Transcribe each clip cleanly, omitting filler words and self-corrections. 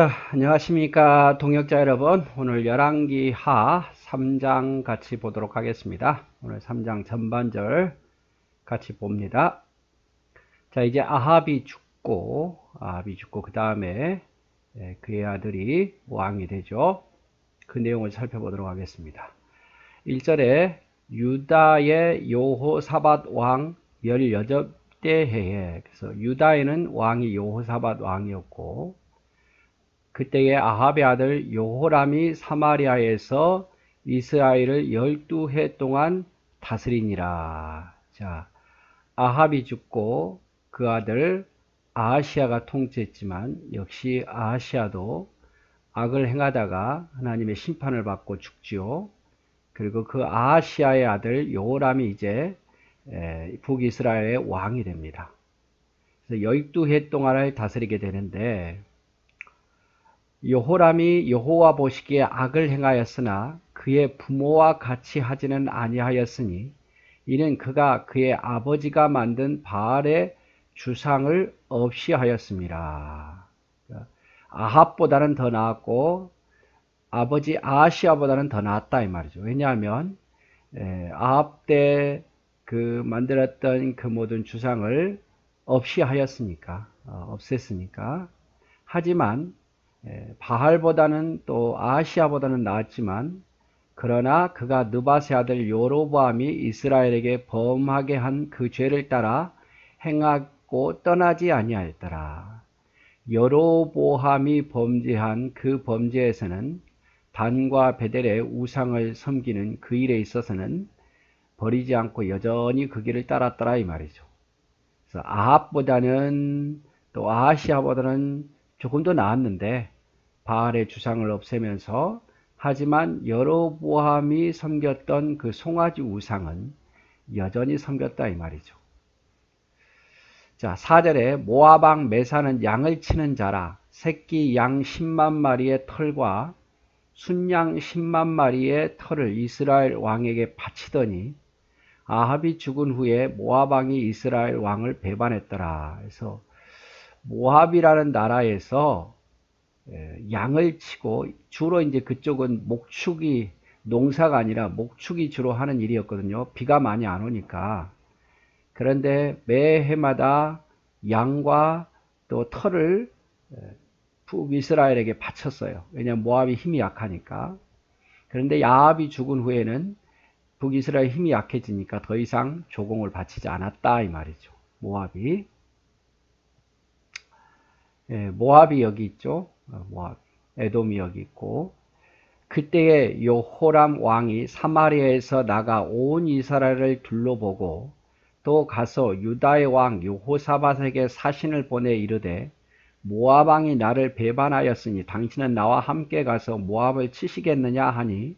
안녕하십니까 동역자 여러분. 오늘 열왕기 하 3장 같이 보도록 하겠습니다. 오늘 3장 전반절 같이 봅니다. 자, 이제 아합이 죽고 그 다음에 그의 아들이 왕이 되죠. 그 내용을 살펴보도록 하겠습니다. 1절에 유다의 여호사밧 왕 18대 해에, 그래서 유다에는 왕이 여호사밧 왕이었고, 그때에 아합의 아들 여호람이 사마리아에서 이스라엘을 12해 동안 다스리니라. 자, 아합이 죽고 그 아들 아하시아가 통치했지만, 역시 아하시아도 악을 행하다가 하나님의 심판을 받고 죽지요. 그리고 그 아하시아의 아들 여호람이 이제 북이스라엘의 왕이 됩니다. 그래서 12해 동안을 다스리게 되는데, 여호람이 여호와 보시기에 악을 행하였으나 그의 부모와 같이 하지는 아니하였으니, 이는 그가 그의 아버지가 만든 바알의 주상을 없이 하였습니다. 아합보다는 더 나았고 아버지 아하시아보다는 더 나았다 이 말이죠. 왜냐하면 아합 때 그 만들었던 그 모든 주상을 없이 하였으니까, 없앴으니까. 하지만 바알보다는 또 아하시아보다는 나았지만, 그러나 그가 느밧의 아들 여로보암이 이스라엘에게 범하게 한 그 죄를 따라 행하고 떠나지 아니하였더라. 여로보암이 범죄한 그 범죄에서는 단과 베델의 우상을 섬기는 그 일에 있어서는 버리지 않고 여전히 그 길을 따랐더라 이 말이죠. 그래서 아합보다는 또 아하시아보다는 조금 더 나았는데, 바알의 주상을 없애면서, 하지만 여로보암이 섬겼던 그 송아지 우상은 여전히 섬겼다 이 말이죠. 자, 4절에 모압 왕 메사는 양을 치는 자라 새끼 양 10만 마리의 털과 순양 10만 마리의 털을 이스라엘 왕에게 바치더니, 아합이 죽은 후에 모압 왕이 이스라엘 왕을 배반했더라. 그래서 모압이라는 나라에서 양을 치고, 주로 이제 그쪽은 목축이, 농사가 아니라 목축이 주로 하는 일이었거든요. 비가 많이 안 오니까. 그런데 매해마다 양과 또 털을 북이스라엘에게 바쳤어요. 왜냐하면 모압이 힘이 약하니까. 그런데 아합이 죽은 후에는 북이스라엘 힘이 약해지니까 더 이상 조공을 바치지 않았다 이 말이죠. 모압이. 모압이 여기 있죠. 모압, 에돔이 여기 있고, 그때에 여호람 왕이 사마리아에서 나가 온 이스라엘을 둘러보고 또 가서 유다의 왕 여호사밧에게 사신을 보내 이르되, 모압 왕이 나를 배반하였으니 당신은 나와 함께 가서 모압을 치시겠느냐 하니,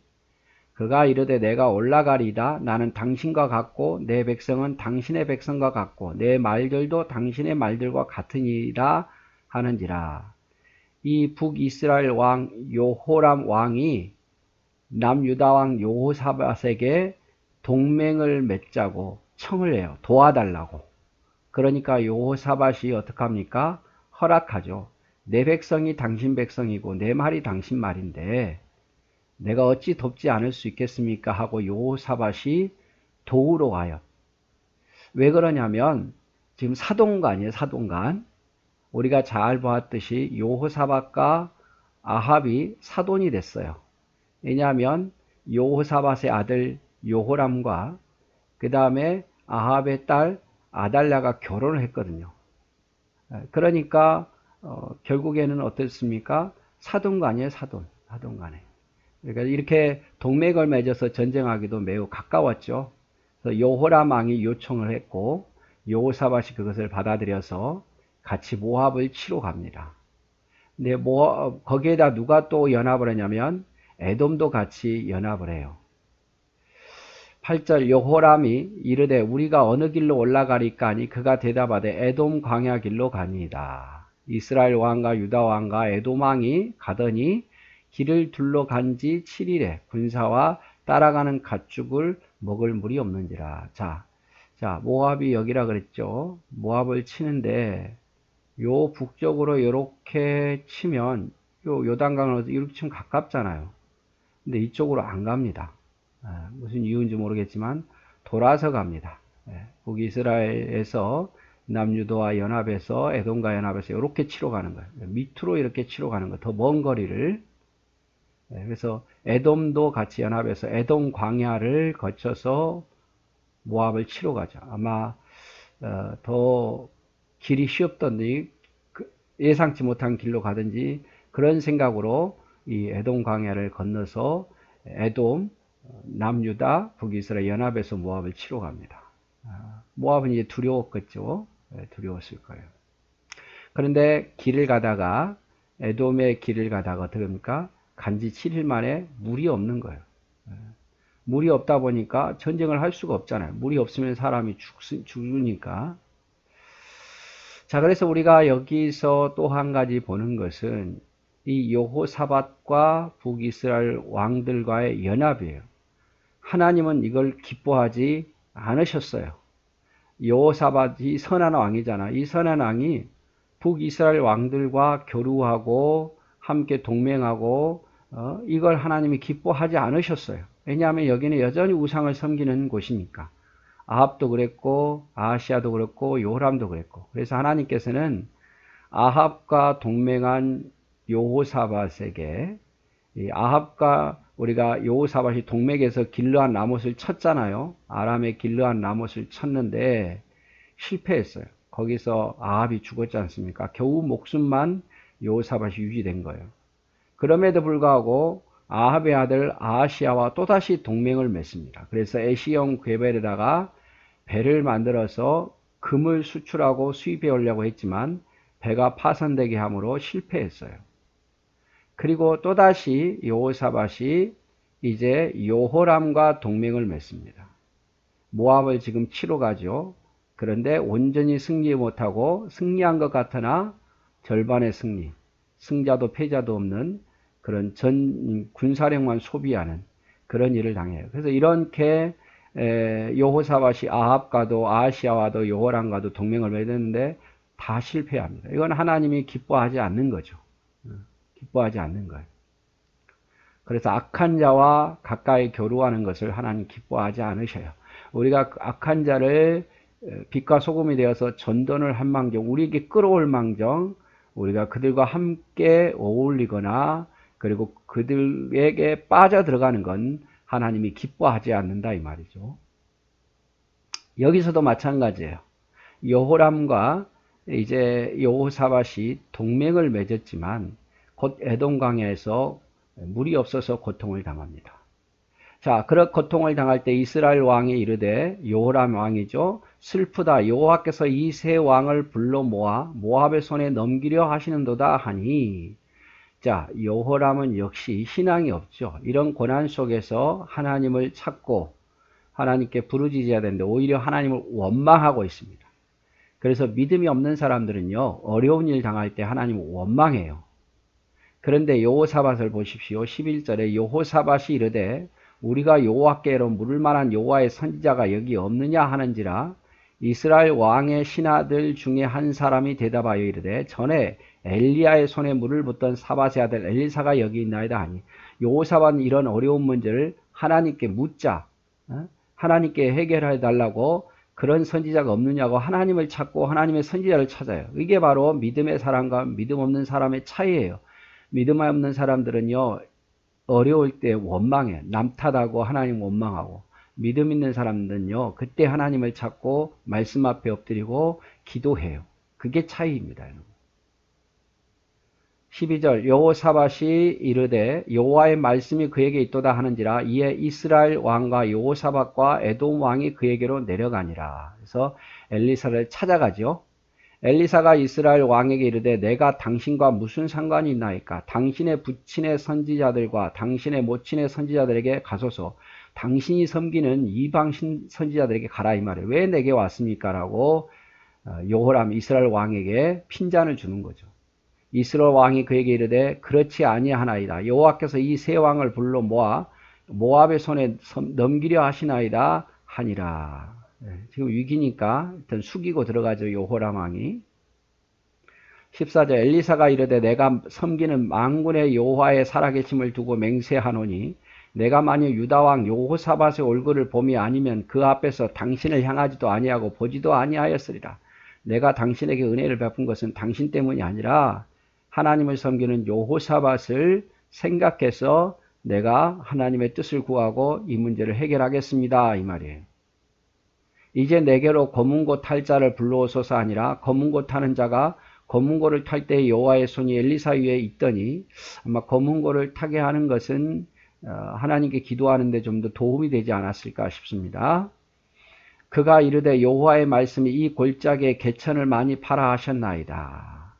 그가 이르되 내가 올라가리이다. 나는 당신과 같고 내 백성은 당신의 백성과 같고 내 말들도 당신의 말들과 같으니라 하는지라. 이 북이스라엘 왕 여호람 왕이 남유다 왕 여호사밧에게 동맹을 맺자고 청을 해요. 도와달라고. 그러니까 여호사밧이 어떡합니까? 허락하죠. 내 백성이 당신 백성이고 내 말이 당신 말인데 내가 어찌 돕지 않을 수 있겠습니까? 하고 여호사밧이 도우러 와요. 왜 그러냐면 지금 사돈간이에요. 사돈간. 우리가 잘 보았듯이 여호사밧과 아합이 사돈이 됐어요. 왜냐하면 여호사밧의 아들 여호람과 그 다음에 아합의 딸 아달랴가 결혼을 했거든요. 그러니까 결국에는 어떻습니까? 사돈간이에요. 사돈간에. 그러니까 이렇게 동맹을 맺어서 전쟁하기도 매우 가까웠죠. 그래서 여호람 왕이 요청을 했고 여호사밧이 그것을 받아들여서 같이 모압을 치러 갑니다. 근데 거기에다 누가 또 연합을 하냐면 에돔도 같이 연합을 해요. 8절 여호람이 이르되 우리가 어느 길로 올라가리까 하니, 그가 대답하되 에돔 광야 길로 가니이다. 이스라엘 왕과 유다 왕과 에돔 왕이 가더니 길을 둘러간 지 7일에 군사와 따라가는 가축을 먹을 물이 없는지라. 자, 모압이 여기라 그랬죠. 모압을 치는데 요 북쪽으로 이렇게 치면 요 요단강은 이렇게 좀 가깝잖아요. 근데 이쪽으로 안 갑니다. 무슨 이유인지 모르겠지만 돌아서 갑니다. 북이스라엘에서 남유도와 연합해서 에돔과 연합해서 이렇게 치러 가는 거예요. 밑으로 이렇게 치러 가는 거예요. 더 먼 거리를. 그래서 에돔도 같이 연합해서 에돔 광야를 거쳐서 모압을 치러 가죠. 아마 더 길이 쉬웠던지 예상치 못한 길로 가든지 그런 생각으로 이 에돔 광야를 건너서 에돔, 남유다, 북이스라엘 연합해서 모압을 치러 갑니다. 모압은 이제 두려웠겠죠. 두려웠을 거예요. 그런데 길을 가다가 에돔의 길을 가다가 어떻게 됩니까? 간지 7일 만에 물이 없는 거예요. 물이 없다 보니까 전쟁을 할 수가 없잖아요. 물이 없으면 사람이 죽으니까. 자, 그래서 우리가 여기서 또 한 가지 보는 것은 이 여호사밧과 북이스라엘 왕들과의 연합이에요. 하나님은 이걸 기뻐하지 않으셨어요. 여호사밧이 선한 왕이잖아. 이 선한 왕이 북이스라엘 왕들과 교류하고 함께 동맹하고 이걸 하나님이 기뻐하지 않으셨어요. 왜냐하면 여기는 여전히 우상을 섬기는 곳이니까. 아합도 그랬고 아하시아도 그랬고 요람도 그랬고. 그래서 하나님께서는 아합과 동맹한 여호사밧에게 아합과 우리가 여호사밧이 동맥에서 길르한 라못을 쳤잖아요. 아람의 길르한 라못을 쳤는데 실패했어요. 거기서 아합이 죽었지 않습니까? 겨우 목숨만 여호사밧이 유지된 거예요. 그럼에도 불구하고 아합의 아들 아하시아와 또다시 동맹을 맺습니다. 그래서 에시온 궤벨에다가 배를 만들어서 금을 수출하고 수입해 오려고 했지만 배가 파손되게 함으로 실패했어요. 그리고 또다시 여호사밧이 이제 여호람과 동맹을 맺습니다. 모압을 지금 치러 가죠. 그런데 온전히 승리 못하고 승리한 것 같으나 절반의 승리, 승자도 패자도 없는 그런 전 군사력만 소비하는 그런 일을 당해요. 그래서 이렇게 여호사밧이 아합과도 아하시아와도 여호람과도 동맹을 맺었는데 다 실패합니다. 이건 하나님이 기뻐하지 않는 거죠. 기뻐하지 않는 거예요. 그래서 악한 자와 가까이 교류하는 것을 하나님 기뻐하지 않으셔요. 우리가 악한 자를 빛과 소금이 되어서 전도를 한 망정, 우리에게 끌어올 망정, 우리가 그들과 함께 어울리거나 그리고 그들에게 빠져 들어가는 건 하나님이 기뻐하지 않는다 이 말이죠. 여기서도 마찬가지예요. 여호람과 이제 여호사밧이 동맹을 맺었지만 곧 에돔 광야에서 물이 없어서 고통을 당합니다. 자, 그런 고통을 당할 때 이스라엘 왕이 이르되 여호람 왕이죠. 슬프다. 여호와께서 이 세 왕을 불러 모아 모압의 손에 넘기려 하시는도다 하니. 자, 여호람은 역시 신앙이 없죠. 이런 고난 속에서 하나님을 찾고 하나님께 부르짖어야 되는데 오히려 하나님을 원망하고 있습니다. 그래서 믿음이 없는 사람들은요, 어려운 일 당할 때 하나님을 원망해요. 그런데 여호사밧을 보십시오. 11절에 여호사밧이 이르되 우리가 여호와께로 물을 만한 여호와의 선지자가 여기 없느냐 하는지라. 이스라엘 왕의 신하들 중에 한 사람이 대답하여 이르되 전에 엘리야의 손에 물을 붓던 사밧의 아들 엘리사가 여기 있나이다 하니. 여호사밧은 이런 어려운 문제를 하나님께 묻자, 하나님께 해결해 달라고 그런 선지자가 없느냐고 하나님을 찾고 하나님의 선지자를 찾아요. 이게 바로 믿음의 사람과 믿음 없는 사람의 차이예요. 믿음 없는 사람들은요, 어려울 때 원망해. 남 탓하고 하나님 원망하고. 믿음 있는 사람들은요, 그때 하나님을 찾고 말씀 앞에 엎드리고 기도해요. 그게 차이입니다. 12절 여호사밧이 이르되 여호와의 말씀이 그에게 있도다 하는지라. 이에 이스라엘 왕과 여호사밧과 에돔 왕이 그에게로 내려가니라. 그래서 엘리사를 찾아가죠. 엘리사가 이스라엘 왕에게 이르되 내가 당신과 무슨 상관이 있나이까? 당신의 부친의 선지자들과 당신의 모친의 선지자들에게 가소서. 당신이 섬기는 이방 선지자들에게 가라 이 말이에요. 왜 내게 왔습니까? 라고 여호람 이스라엘 왕에게 핀잔을 주는 거죠. 이스라엘 왕이 그에게 이르되 그렇지 아니하나이다. 여호와께서 이 세 왕을 불러 모아 모압의 손에 넘기려 하시나이다 하니라. 지금 위기니까 일단 숙이고 들어가죠. 여호람 왕이. 14절 엘리사가 이르되 내가 섬기는 만군의 여호와의 살아계심을 두고 맹세하노니 내가 만일 유다왕 여호사밧의 얼굴을 봄이 아니면 그 앞에서 당신을 향하지도 아니하고 보지도 아니하였으리라. 내가 당신에게 은혜를 베푼 것은 당신 때문이 아니라 하나님을 섬기는 여호사밧을 생각해서 내가 하나님의 뜻을 구하고 이 문제를 해결하겠습니다. 이 말이에요. 이제 내게로 검은고 탈 자를 불러오소서 아니라 검은고 타는 자가 검은고를 탈 때 여호와의 손이 엘리사 위에 있더니 아마 검은고를 타게 하는 것은 하나님께 기도하는 데 좀 더 도움이 되지 않았을까 싶습니다. 그가 이르되 여호와의 말씀이 이 골짜기에 개천을 많이 파라 하셨나이다.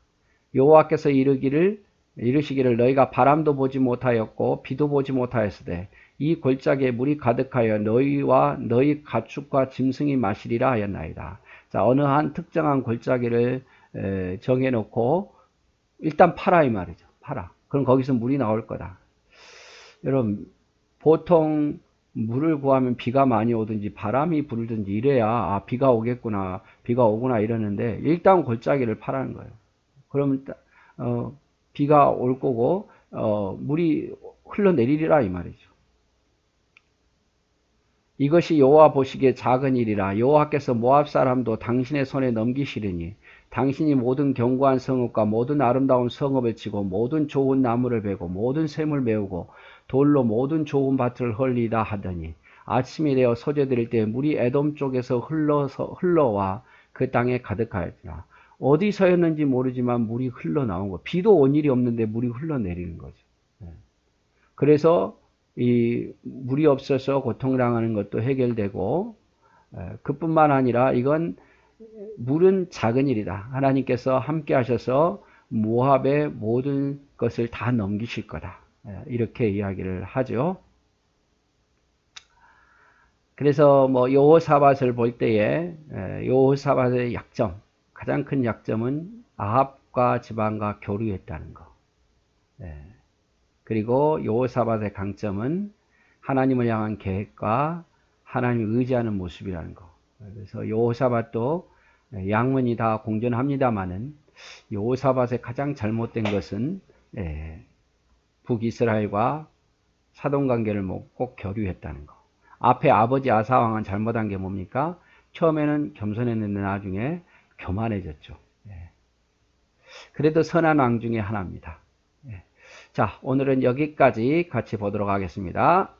여호와께서 이르시기를 너희가 바람도 보지 못하였고 비도 보지 못하였으되 이 골짜기에 물이 가득하여 너희와 너희 가축과 짐승이 마시리라 하였나이다. 자, 어느 한 특정한 골짜기를 정해놓고 일단 파라 이 말이죠. 파라. 그럼 거기서 물이 나올 거다. 여러분 보통 물을 구하면 비가 많이 오든지 바람이 불든지 이래야 비가 오겠구나, 비가 오구나 이러는데 일단 골짜기를 파라는 거예요. 그러면 비가 올 거고 물이 흘러내리리라 이 말이죠. 이것이 여호와 보시기에 작은 일이라. 여호와께서 모압 사람도 당신의 손에 넘기시리니 당신이 모든 견고한 성읍과 모든 아름다운 성읍을 치고 모든 좋은 나무를 베고 모든 샘을 메우고 돌로 모든 좋은 밭을 헐리다 하더니 아침이 되어 소재드릴 때 물이 에돔 쪽에서 흘러와 그 땅에 가득하였더라. 어디서였는지 모르지만 물이 흘러나온 거. 비도 온 일이 없는데 물이 흘러내리는 거죠. 그래서 이 물이 없어서 고통당하는 것도 해결되고 그뿐만 아니라 이건 물은 작은 일이다. 하나님께서 함께 하셔서 모압의 모든 것을 다 넘기실 거다. 이렇게 이야기를 하죠. 그래서 뭐 여호사밧을 볼 때에 여호사밧의 약점, 가장 큰 약점은 아합과 지방과 교류했다는 거. 그리고 여호사밧의 강점은 하나님을 향한 계획과 하나님을 의지하는 모습이라는 거. 그래서 여호사밧도 양문이 다 공존합니다마는 여호사밧의 가장 잘못된 것은 북이스라엘과 사돈관계를 꼭 교류했다는 거. 앞에 아버지 아사왕은 잘못한 게 뭡니까? 처음에는 겸손했는데 나중에 교만해졌죠. 그래도 선한 왕 중에 하나입니다. 자, 오늘은 여기까지 같이 보도록 하겠습니다.